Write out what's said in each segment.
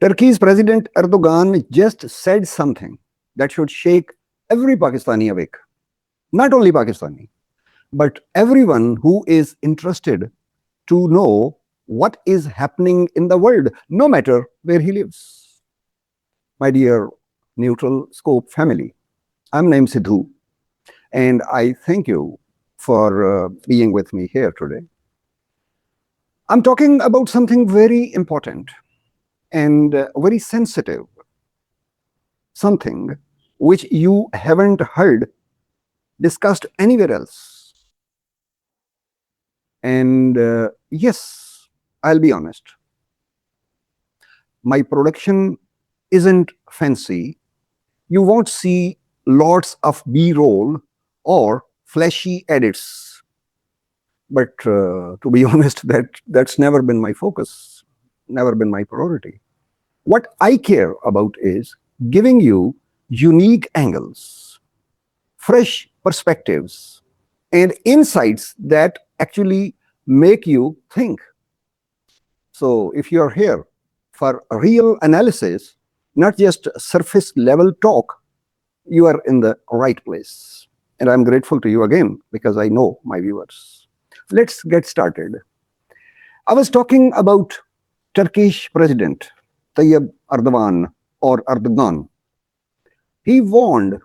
Turkey's President Erdogan just said something that should shake every Pakistani awake. Not only Pakistani, but everyone who is interested to know what is happening in the world, no matter where he lives. My dear Neutral Scope family, I'm Naeem Sidhu, and I thank you for being with me here today. I'm talking about something very important and very sensitive, something which you haven't heard discussed anywhere else. And yes, I'll be honest, my production isn't fancy. You won't see lots of B-roll or flashy edits. But to be honest, that's never been my focus, never been my priority. What I care about is giving you unique angles, fresh perspectives, and insights that actually make you think. So if you're here for a real analysis, not just surface level talk, you are in the right place. And I'm grateful to you again because I know my viewers. Let's get started. I was talking about Turkish President Tayyip Erdogan or Erdogan. He warned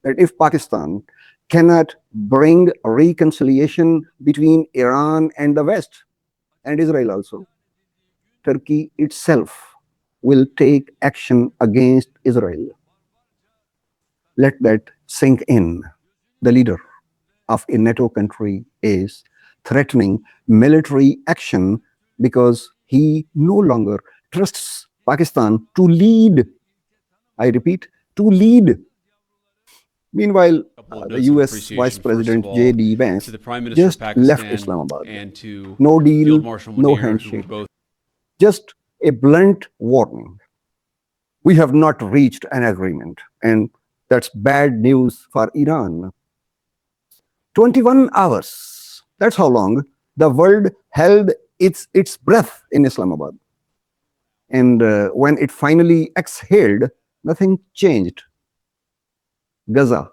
that if Pakistan cannot bring reconciliation between Iran and the West, and Israel also, Turkey itself will take action against Israel. Let that sink in. The leader of a NATO country is threatening military action because he no longer trusts Pakistan to lead. I repeat, to lead. Meanwhile, the US Vice President J.D. Vance just left Islamabad. No deal, no handshake. Just a blunt warning. We have not reached an agreement, and that's bad news for Iran. 21 hours, that's how long the world held its breath in Islamabad. And when it finally exhaled, nothing changed. Gaza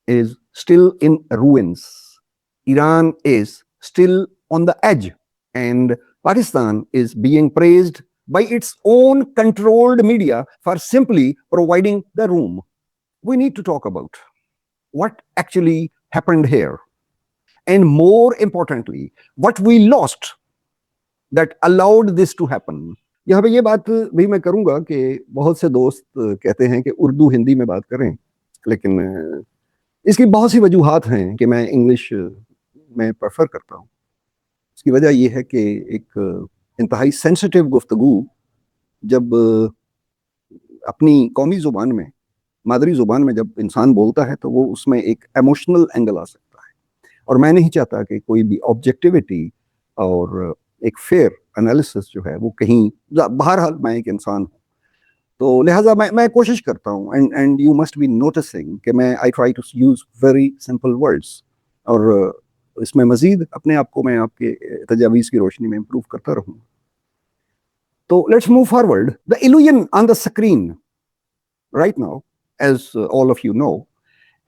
is still in ruins. Iran is still on the edge. And Pakistan is being praised by its own controlled media for simply providing the room. We need to talk about what actually happened here. And more importantly, what we lost that allowed this to happen. यहाँ पे ये बात भी मैं करूंगा कि बहुत से दोस्त कहते हैं कि उर्दू हिंदी में बात करें, लेकिन इसकी बहुत सी वजूहात हैं कि मैं इंग्लिश में प्रेफर करता हूँ. इसकी वजह ये है कि एक इंतहाई सेंसिटिव गुफ्तगू जब अपनी कौमी ज़ुबान में, मादरी ज़ुबान में जब इंसान बोलता है तो वो उसमें एक इमोशनल एंगल आ सकता है. और मैं नहीं चाहता कि कोई भी ऑब्जेक्टिविटी और एक फेयर एनालिसिस जो है वो कहीं, बहरहाल मैं एक इंसान हूँ, तो लिहाजा मैं कोशिश करता हूँ. And you must be noticing कि मैं I try to use very simple words, और इसमें मजीद अपने आप को मैं आपके तजावीज़ की रोशनी में इम्प्रूव करता रहूँगा. So let's move forward. The illusion on the screen right now, as all of you know,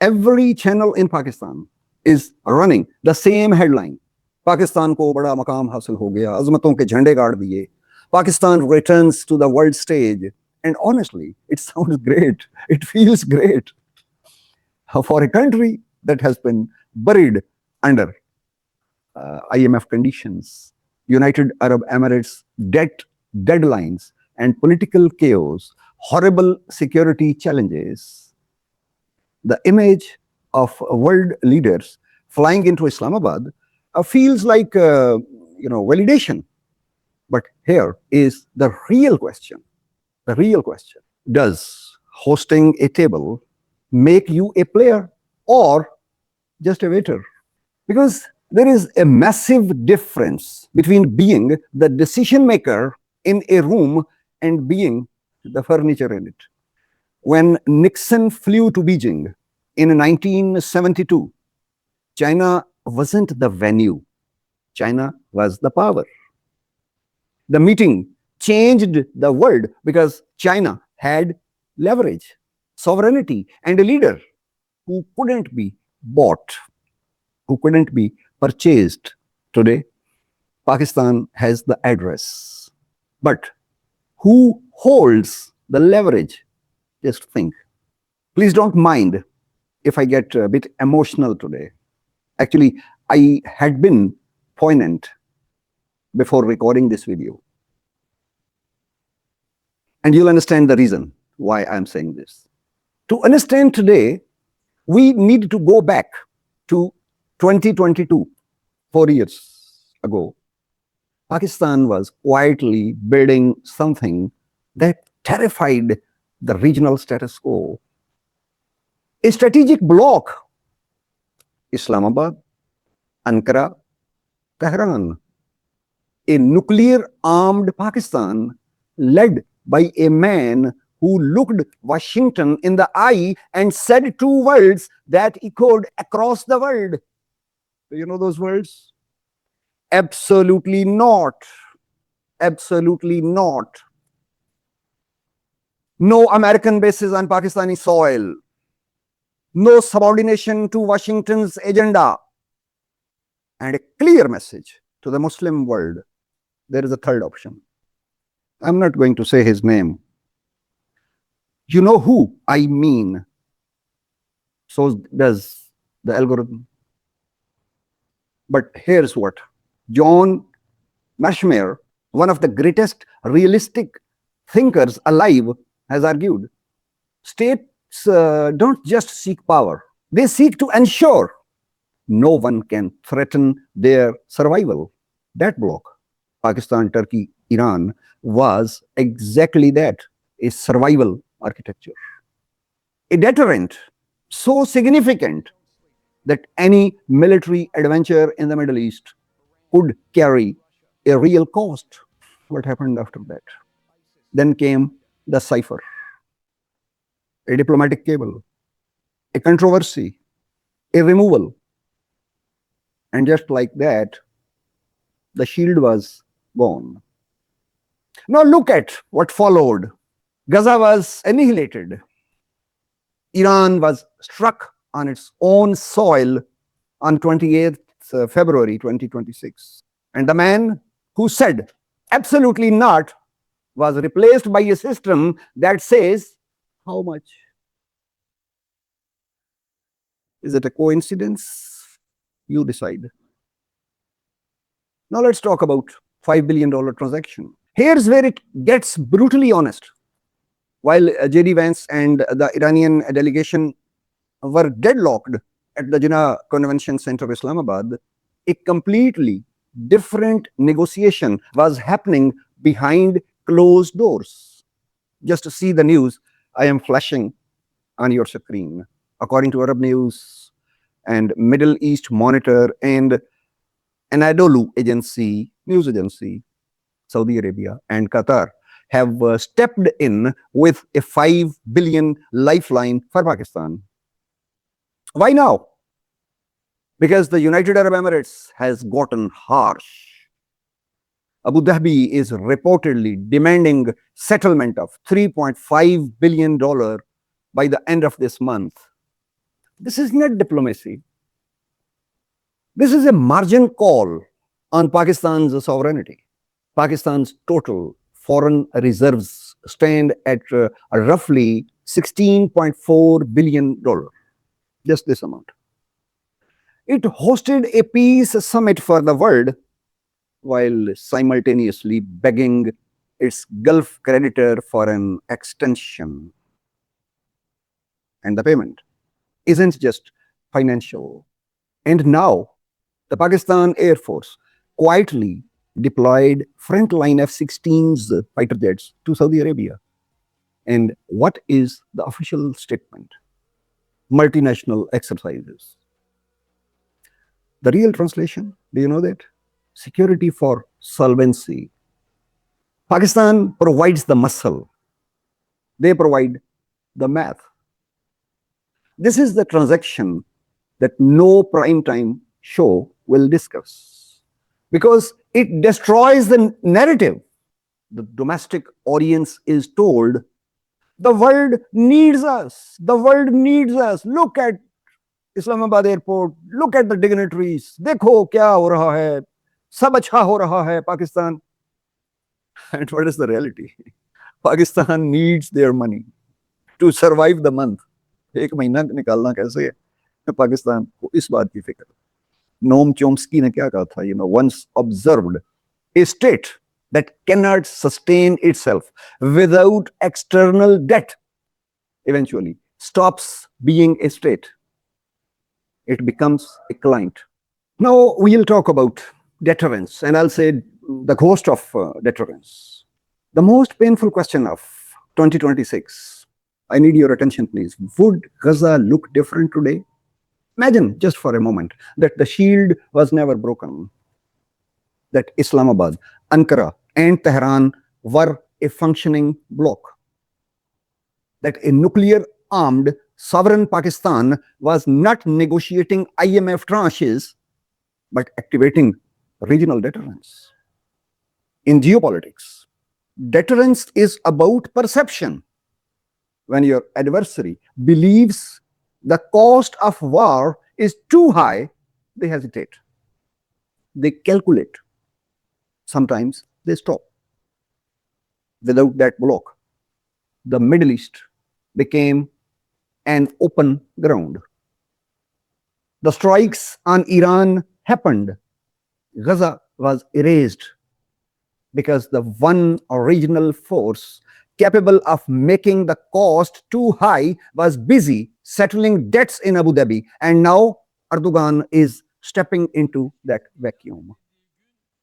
every channel in Pakistan is running the same headline. Pakistan ko bada maqam hasil ho gaya, azmaton ke jhande gaad diye. Pakistan returns to the world stage. And honestly, it sounds great. It feels great. For a country that has been buried under IMF conditions, United Arab Emirates debt deadlines and political chaos, horrible security challenges, the image of world leaders flying into Islamabad feels like validation. But here is the real question. The real question: does hosting a table make you a player or just a waiter? Because there is a massive difference between being the decision maker in a room and being the furniture in it. When Nixon flew to Beijing in 1972, China wasn't the venue. China was the power. The meeting changed the world because China had leverage, sovereignty, and a leader who couldn't be bought, who couldn't be purchased. Today, Pakistan has the address. But who holds the leverage? Just think. Please don't mind if I get a bit emotional today. Actually, I had been poignant before recording this video. And you'll understand the reason why I'm saying this. To understand today, we need to go back to 2022, 4 years ago. Pakistan was quietly building something that terrified the regional status quo. A strategic bloc, Islamabad, Ankara, Tehran. A nuclear-armed Pakistan led by a man who looked Washington in the eye and said 2 words that echoed across the world. Do you know those words? Absolutely not. Absolutely not. No American bases on Pakistani soil. No subordination to Washington's agenda. And a clear message to the Muslim world. There is a third option. I'm not going to say his name. You know who I mean. So does the algorithm. But here's what. John Mashmere, one of the greatest realistic thinkers alive, has argued. States don't just seek power. They seek to ensure no one can threaten their survival. That bloc, Pakistan, Turkey, Iran, was exactly that, a survival architecture. A deterrent so significant that any military adventure in the Middle East could carry a real cost. What happened after that? Then came the cipher, a diplomatic cable, a controversy, a removal. And just like that, the shield was gone. Now look at what followed. Gaza was annihilated. Iran was struck on its own soil on 28th February 2026. And the man who said absolutely not was replaced by a system that says, how much? Is it a coincidence? You decide. Now let's talk about $5 billion transaction. Here's where it gets brutally honest. While J.D. Vance and the Iranian delegation were deadlocked at the Jinnah Convention Center, Islamabad, a completely different negotiation was happening behind closed doors. Just to see the news, I am flashing on your screen. According to Arab News and Middle East Monitor and Anadolu news agency, Saudi Arabia and Qatar have stepped in with a $5 billion lifeline for Pakistan. Why now? Because the United Arab Emirates has gotten harsh. Abu Dhabi is reportedly demanding settlement of $3.5 billion by the end of this month. This is not diplomacy. This is a margin call on Pakistan's sovereignty. Pakistan's total foreign reserves stand at roughly $16.4 billion. Just this amount. It hosted a peace summit for the world while simultaneously begging its Gulf creditor for an extension. And the payment isn't just financial. And now, the Pakistan Air Force quietly deployed frontline F-16s fighter jets to Saudi Arabia. And what is the official statement? Multinational exercises. The real translation, do you know that? Security for solvency. Pakistan provides the muscle. They provide the math. This is the transaction that no primetime show will discuss because it destroys the narrative. the domestic audience is told, the world needs us. The world needs us. Look at Islamabad airport. Look at the dignitaries. देखो क्या हो रहा है. सब अच्छा हो रहा है Pakistan. And what is the reality? Pakistan needs their money to survive the month. एक महीना निकालना कैसे है पाकिस्तान को, इस बात की फिक्र. नोम चोम्स्की ने क्या कहा था? Once observed, a state that cannot sustain itself without external debt eventually stops being a state. It becomes a client. Now we'll talk about deterrence, and I'll say the ghost of deterrence. The most painful question of 2026. I need your attention, please. Would Gaza look different today? Imagine just for a moment that the shield was never broken, that Islamabad, Ankara, and Tehran were a functioning bloc, that a nuclear-armed sovereign Pakistan was not negotiating IMF tranches, but activating regional deterrence. In geopolitics, deterrence is about perception. When your adversary believes the cost of war is too high, they hesitate. They calculate. Sometimes they stop. Without that bloc, the Middle East became an open ground. The strikes on Iran happened. Gaza was erased because the one regional force capable of making the cost too high was busy settling debts in Abu Dhabi, and now Erdogan is stepping into that vacuum.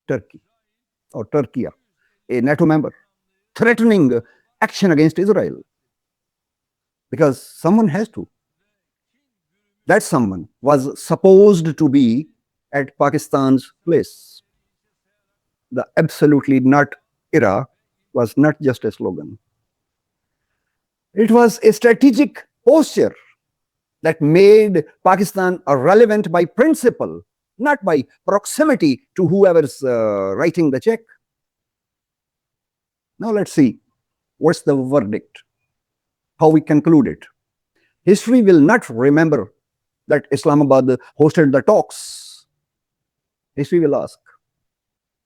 Turkey, or Turkey, a NATO member, threatening action against Israel because someone has to. That someone was supposed to be at Pakistan's place. The absolutely not era was not just a slogan. It was a strategic posture that made Pakistan relevant by principle, not by proximity to whoever's writing the check. Now let's see what's the verdict, how we conclude it. History will not remember that Islamabad hosted the talks. History will ask,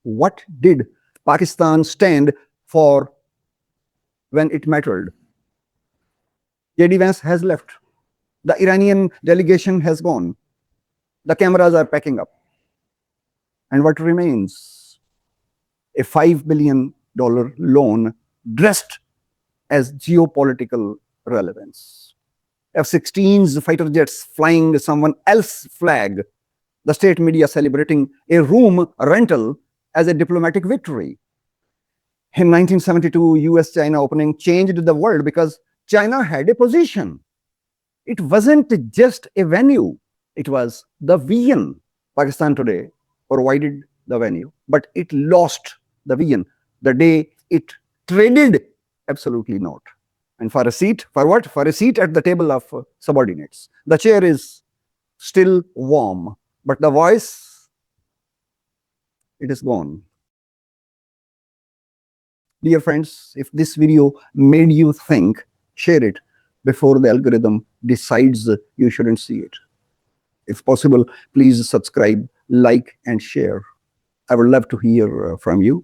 what did Pakistan stand for when it mattered? JD Vance has left. The Iranian delegation has gone. The cameras are packing up. And what remains? A $5 billion loan dressed as geopolitical relevance. F-16s, fighter jets flying someone else's flag. The state media celebrating a room rental as a diplomatic victory. In 1972, US-China opening changed the world because China had a position. It wasn't just a venue. It was the vision. Pakistan today provided the venue, but it lost the vision the day it traded. Absolutely not. And for a seat, for what? For a seat at the table of subordinates. The chair is still warm, but the voice, it is gone. Dear friends, if this video made you think, share it before the algorithm decides you shouldn't see it. If possible, please subscribe, like, and share. I would love to hear from you.